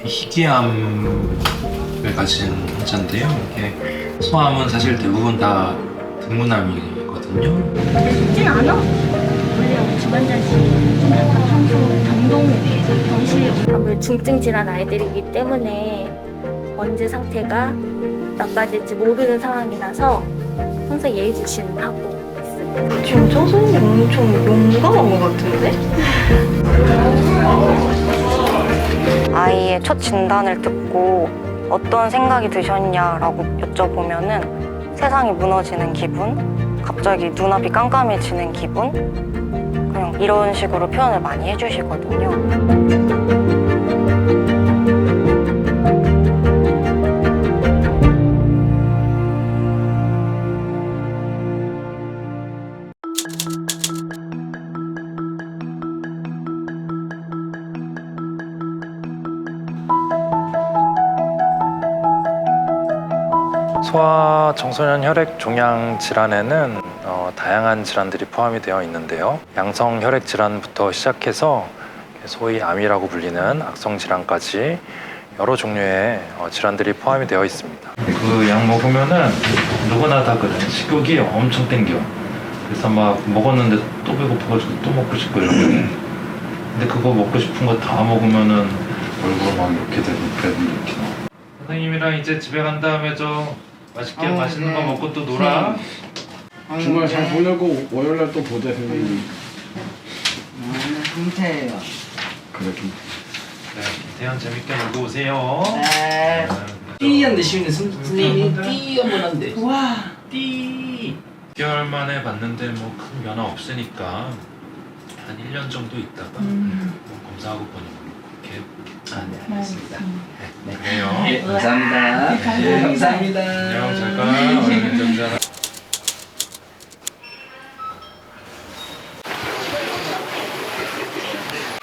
희귀암을 가진 환자인데요. 이게 소암은 사실 대부분 다 등문암이거든요. 쉽지 않아? 원래 중환자실 좀 약간 평소 병동에 병실 아무래도 중증 질환 아이들이기 때문에 언제 상태가 나빠질지 모르는 상황이라서 항상 예의주시하고 있습니다. 지금 청소년이 엄청 용감한 것 같은데? 아이의 첫 진단을 듣고 어떤 생각이 드셨냐라고 여쭤보면은 세상이 무너지는 기분, 갑자기 눈앞이 깜깜해지는 기분, 그냥 이런 식으로 표현을 많이 해주시거든요. 소아 청소년 혈액 종양 질환에는 다양한 질환들이 포함이 되어 있는데요. 양성 혈액 질환부터 시작해서 소위 암이라고 불리는 악성 질환까지 여러 종류의 질환들이 포함이 되어 있습니다. 그 약 먹으면은 누구나 다 그래. 식욕이 엄청 땡겨. 그래서 막 먹었는데 또 배고파가지고 또 먹고 싶고 이런 거. 근데 그거 먹고 싶은 거 다 먹으면은 얼굴 막 이렇게 되고 배도 이렇게 나와. 선생님이랑 이제 집에 간 다음에 맛있게 맛있는 거 먹고 또 놀아. 주말 잘 보내고 월요일날 또 보자 선생님. 금태예요. 그래 좀. 네, 태연 재밌게 놀고 오세요. 네. 띠 드시는 선생님이 띠 한번 한대. 와. 띠. 6개월 만에 봤는데 뭐 큰 변화 없으니까 한 1년 정도 있다가 뭐 검사하고 보니 이렇게. 네, 알겠습니다. 네, 그래요. 네, 감사합니다. 네, 감사합니다. 안녕, 잘 가. 얼른 점잖아.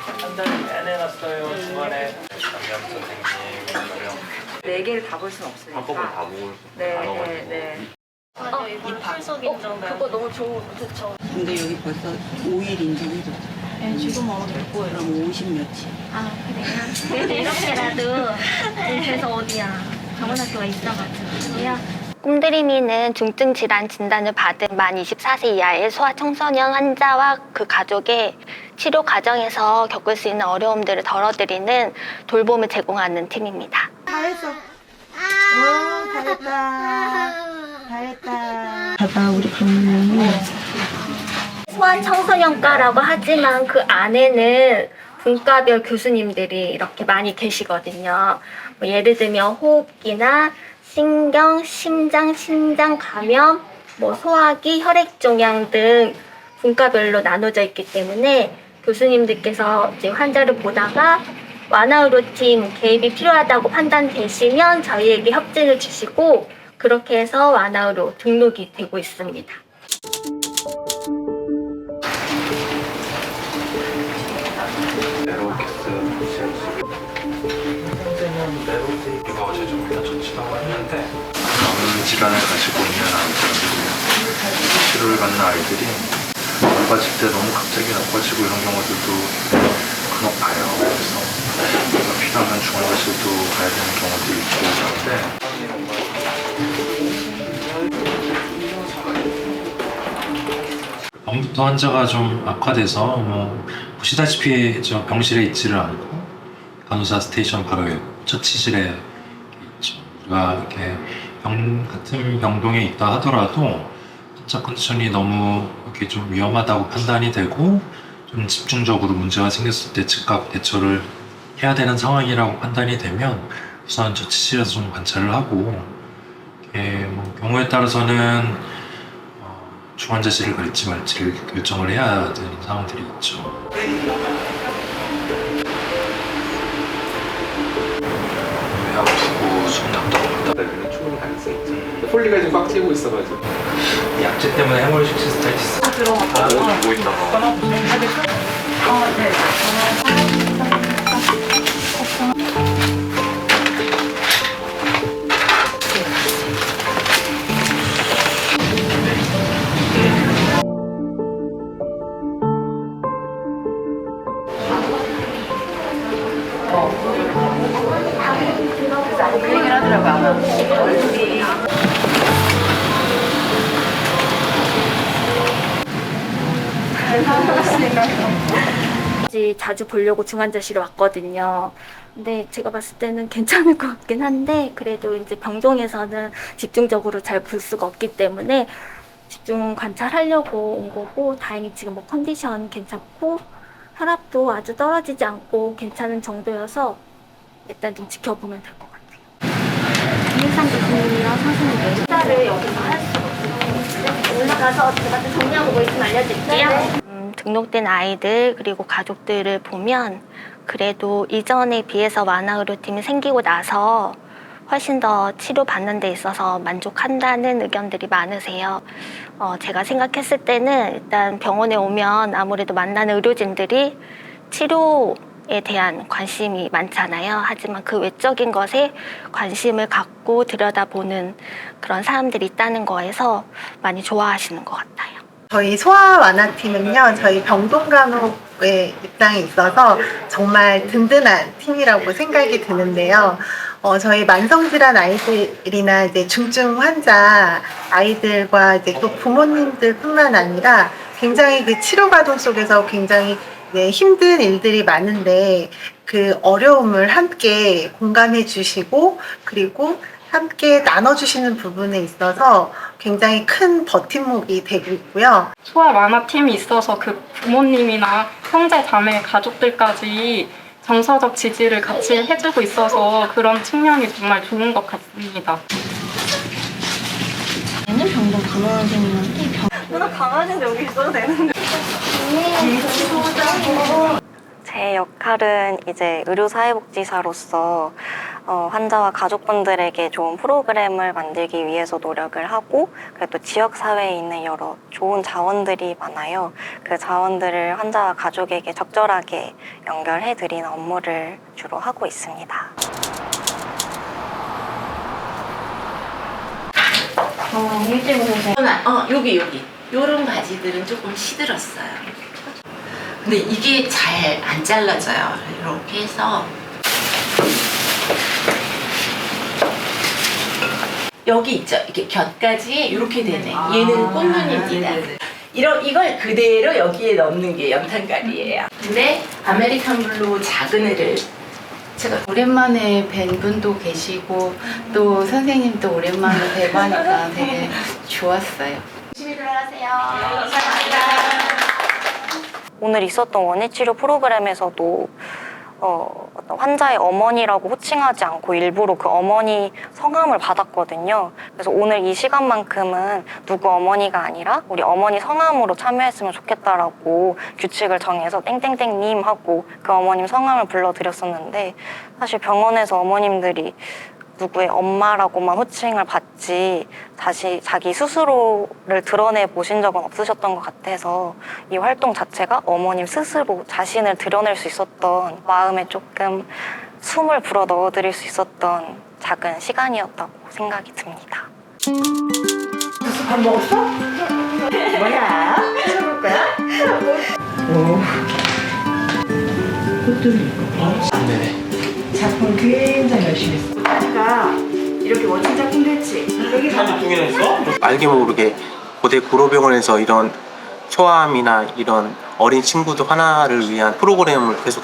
한 달 내내 났어요. 주말에 담임 선생님. 4개를 다 볼 순 없으니까. 한꺼번에 다 먹을 네. 그거 너무 좋죠. 근데 여기 벌써 5일 인정해줬죠. 네, 지금 됐고요. 그럼 50 며칠. 아 그래요? 이렇게라도 그래서 어디야 병원학교가 있어가지고요. 꿈드림이는 중증 질환 진단을 받은 만 24세 이하의 소아 청소년 환자와 그 가족의 치료 과정에서 겪을 수 있는 어려움들을 덜어드리는 돌봄을 제공하는 팀입니다. 잘했어. 오, 잘했다. 바다 우리 강릉이 소아 청소년과라고 하지만 그 안에는 분과별 교수님들이 이렇게 많이 계시거든요. 뭐 예를 들면 호흡기나 신경, 심장, 감염, 뭐 소화기, 혈액종양 등 분과별로 나눠져 있기 때문에 교수님들께서 이제 환자를 보다가 완화의료팀 개입이 필요하다고 판단되시면 저희에게 협진을 주시고 그렇게 해서 완화의료 등록이 되고 있습니다. 선생님은 메로테이프가 어제 좀 일단 좋지라고 했는데 많은 질환을 가지고 있는 아이들이고요. 치료를 받는 아이들이 나빠질 때 너무 갑자기 나빠지고 이런 경우들도 간혹 봐요. 그래서 필요하면 중환자실도 가야 되는 경우도 있고 그런데 밤부터 환자가 좀 악화돼서 보시다시피 저 병실에 있지를 않고 간호사 스테이션 바로 첫 치실에 있죠. 우리가 이렇게 같은 병동에 있다 하더라도 환자 컨디션이 너무 이렇게 좀 위험하다고 판단이 되고 좀 집중적으로 문제가 생겼을 때 즉각 대처를 해야 되는 상황이라고 판단이 되면 우선 첫 치실에서 좀 관찰을 하고 경우에 따라서는 중환자실을 갈지 말지를 결정을 해야 되는 상황들이 있죠. 아프고 숨 답답하다 이런 충분히 가능성이 있죠. 폴리가 지금 꽉 찌고 있어가지고. 약제 때문에 해모리식 시스타이티스 주고 있다가 그 얘기를 하더라고 아마. 얼굴이 자주 보려고 중환자실에 왔거든요. 근데 제가 봤을 때는 괜찮을 것 같긴 한데 그래도 이제 병동에서는 집중적으로 잘 볼 수가 없기 때문에 집중 관찰하려고 온 거고 다행히 지금 뭐 컨디션 괜찮고 혈압도 아주 떨어지지 않고 괜찮은 정도여서 일단 좀 지켜보면 될 것 같아요. 김일상 교수님이랑 선생님의 식사를 여기서 할 수가 없어요. 올라가서 제가 좀 정리하고 뭐 있으면 알려드릴게요. 등록된 아이들 그리고 가족들을 보면 그래도 이전에 비해서 완화의료팀이 생기고 나서 훨씬 더 치료받는 데 있어서 만족한다는 의견들이 많으세요. 제가 생각했을 때는 일단 병원에 오면 아무래도 만나는 의료진들이 치료에 대한 관심이 많잖아요. 하지만 그 외적인 것에 관심을 갖고 들여다보는 그런 사람들이 있다는 거에서 많이 좋아하시는 것 같아요. 저희 소아 완화팀은요, 저희 병동간호의 입장에 있어서 정말 든든한 팀이라고 생각이 드는데요. 저희 만성질환 아이들이나 이제 중증 환자 아이들과 이제 또 부모님들뿐만 아니라 굉장히 그 치료 과정 속에서 굉장히 힘든 일들이 많은데 그 어려움을 함께 공감해 주시고 그리고 함께 나눠주시는 부분에 있어서 굉장히 큰 버팀목이 되고 있고요. 소아 완화팀이 있어서 그 부모님이나 형제, 자매, 가족들까지 정서적 지지를 같이 해주고 있어서 그런 측면이 정말 좋은 것 같습니다. 얘는 병동 간호선생님한테 누나 강아지인데 여기 있어도 되는데. 제 역할은 이제 의료사회복지사로서 환자와 가족분들에게 좋은 프로그램을 만들기 위해서 노력을 하고 그리고 또 지역사회에 있는 여러 좋은 자원들이 많아요. 그 자원들을 환자와 가족에게 적절하게 연결해드리는 업무를 주로 하고 있습니다. 여기 요런 바지들은 조금 시들었어요. 근데 이게 잘 안 잘라져요. 이렇게 해서 여기 있죠. 이렇게 곁까지 이렇게 되네. 얘는 꽃무늬입니다. 이걸 그대로 여기에 넣는 게 연탄가리예요. 근데 아메리칸 블루 작은 애를 제가 오랜만에 뵌 분도 계시고 또 선생님도 오랜만에 뵈보니까 되게 좋았어요. 조심히 들어가세요. 감사합니다. 오늘 있었던 원예치료 프로그램에서도 어떤 환자의 어머니라고 호칭하지 않고 일부러 그 어머니 성함을 받았거든요. 그래서 오늘 이 시간만큼은 누구 어머니가 아니라 우리 어머니 성함으로 참여했으면 좋겠다라고 규칙을 정해서 땡땡땡님 하고 그 어머님 성함을 불러드렸었는데 사실 병원에서 어머님들이 누구의 엄마라고만 호칭을 받지 다시 자기 스스로를 드러내 보신 적은 없으셨던 것 같아서 이 활동 자체가 어머님 스스로 자신을 드러낼 수 있었던 마음에 조금 숨을 불어 넣어드릴 수 있었던 작은 시간이었다고 생각이 듭니다. 밥 먹었어? 뭐야? 해볼 거야? 작품 굉장히 열심히 했어. 오빠가 이렇게 멋진 작품도 했지? 여기 작품이나 했어? 알게 모르게 고대 구로병원에서 이런 소아암이나 이런 어린 친구들 하나를 위한 프로그램을 계속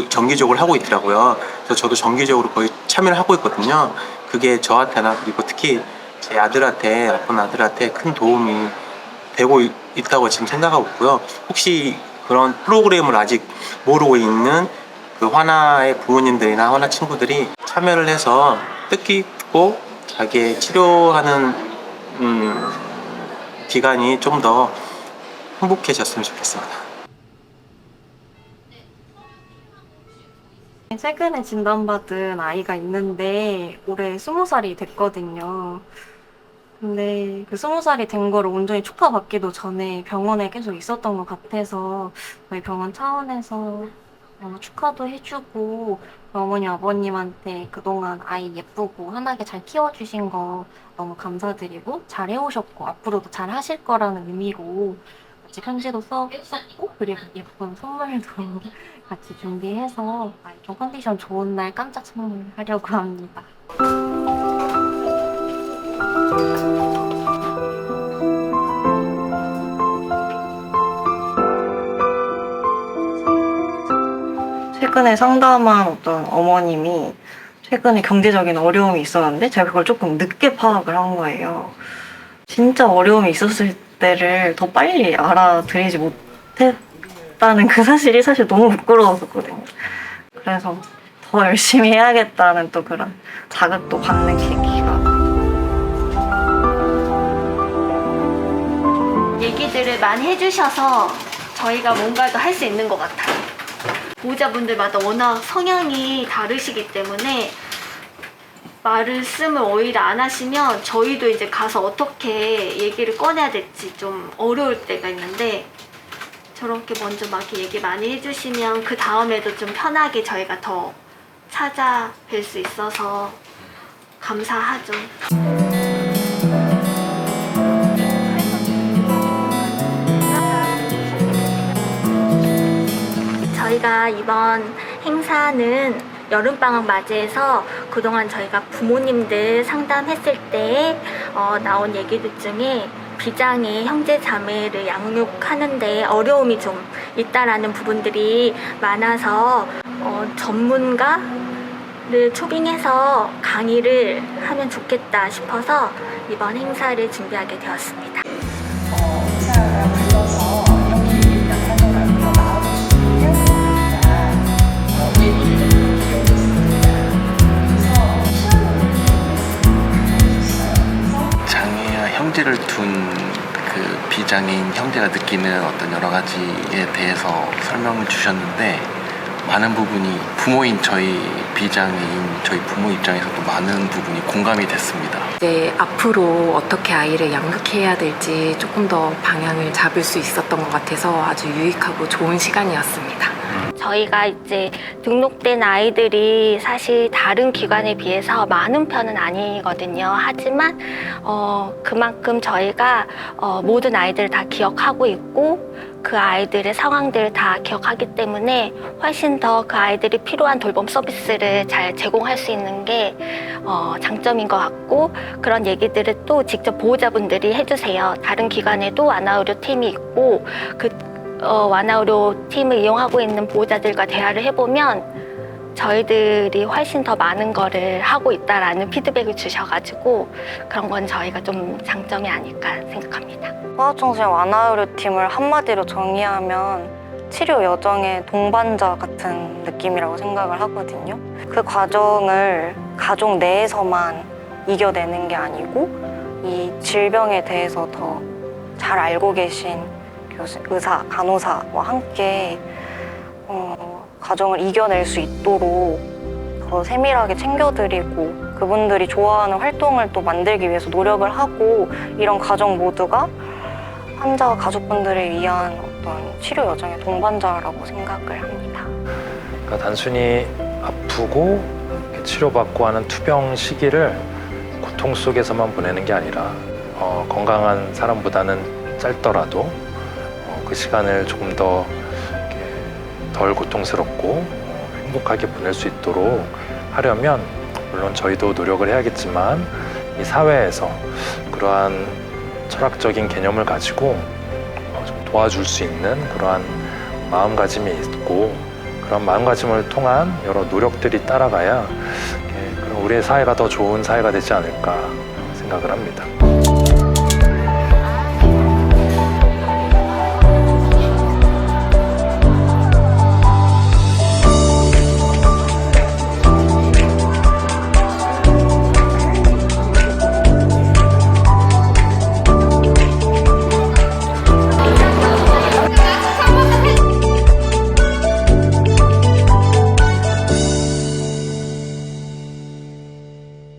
정기적으로 하고 있더라고요. 그래서 저도 정기적으로 거의 참여를 하고 있거든요. 그게 저한테나 그리고 특히 제 아들한테, 아픈 아들한테 큰 도움이 되고 있다고 지금 생각하고 있고요. 혹시 그런 프로그램을 아직 모르고 있는 그 화나의 부모님들이나 화나 친구들이 참여를 해서 뜻깊고 자기의 치료하는 기간이 좀 더 행복해졌으면 좋겠습니다. 최근에 진단받은 아이가 있는데 올해 20살이 됐거든요. 근데 그 20살이 된 거를 온전히 축하받기도 전에 병원에 계속 있었던 것 같아서 저희 병원 차원에서 축하도 해주고 어머니 아버님한테 그동안 아이 예쁘고 환하게 잘 키워주신 거 너무 감사드리고 잘 해오셨고 앞으로도 잘 하실 거라는 의미로 같이 편지도 썼고 그리고 예쁜 선물도 같이 준비해서 좀 컨디션 좋은 날 깜짝 선물하려고 합니다. 최근에 상담한 어떤 어머님이 최근에 경제적인 어려움이 있었는데 제가 그걸 조금 늦게 파악을 한 거예요. 진짜 어려움이 있었을 때를 더 빨리 알아들이지 못했다는 그 사실이 사실 너무 부끄러웠었거든요. 그래서 더 열심히 해야겠다는 또 그런 자극도 받는 계기가. 얘기들을 많이 해주셔서 저희가 뭔가도 할 수 있는 것 같아요. 보호자분들마다 워낙 성향이 다르시기 때문에 말씀을 오히려 안 하시면 저희도 이제 가서 어떻게 얘기를 꺼내야 될지 좀 어려울 때가 있는데 저렇게 먼저 막 얘기 많이 해주시면 그 다음에도 좀 편하게 저희가 더 찾아뵐 수 있어서 감사하죠. 저희가 이번 행사는 여름방학 맞이해서 그동안 저희가 부모님들 상담했을 때 나온 얘기들 중에 비장의 형제 자매를 양육하는데 어려움이 좀 있다라는 부분들이 많아서 전문가를 초빙해서 강의를 하면 좋겠다 싶어서 이번 행사를 준비하게 되었습니다. 형제를 둔 그 비장애인 형제가 느끼는 어떤 여러 가지에 대해서 설명을 주셨는데 많은 부분이 부모인 저희 비장애인 저희 부모 입장에서도 많은 부분이 공감이 됐습니다. 이제 앞으로 어떻게 아이를 양육해야 될지 조금 더 방향을 잡을 수 있었던 것 같아서 아주 유익하고 좋은 시간이었습니다. 저희가 이제 등록된 아이들이 사실 다른 기관에 비해서 많은 편은 아니거든요. 하지만 그만큼 저희가 모든 아이들을 다 기억하고 있고 그 아이들의 상황들을 다 기억하기 때문에 훨씬 더 그 아이들이 필요한 돌봄 서비스를 잘 제공할 수 있는 게 장점인 것 같고 그런 얘기들을 또 직접 보호자분들이 해주세요. 다른 기관에도 완화의료 팀이 있고 그 완화의료 팀을 이용하고 있는 보호자들과 대화를 해보면 저희들이 훨씬 더 많은 거를 하고 있다라는 피드백을 주셔가지고 그런 건 저희가 좀 장점이 아닐까 생각합니다. 소아청소년 완화의료팀을 한마디로 정의하면 치료 여정의 동반자 같은 느낌이라고 생각을 하거든요. 그 과정을 가족 내에서만 이겨내는 게 아니고 이 질병에 대해서 더 잘 알고 계신 의사, 간호사와 함께 가정을 이겨낼 수 있도록 더 세밀하게 챙겨드리고 그분들이 좋아하는 활동을 또 만들기 위해서 노력을 하고 이런 가정 모두가 환자 가족분들을 위한 어떤 치료 여정의 동반자라고 생각을 합니다. 그러니까 단순히 아프고 치료받고 하는 투병 시기를 고통 속에서만 보내는 게 아니라 건강한 사람보다는 짧더라도 그 시간을 조금 더 덜 고통스럽고 행복하게 보낼 수 있도록 하려면 물론 저희도 노력을 해야겠지만 이 사회에서 그러한 철학적인 개념을 가지고 좀 도와줄 수 있는 그러한 마음가짐이 있고 그런 마음가짐을 통한 여러 노력들이 따라가야 우리의 사회가 더 좋은 사회가 되지 않을까 생각을 합니다.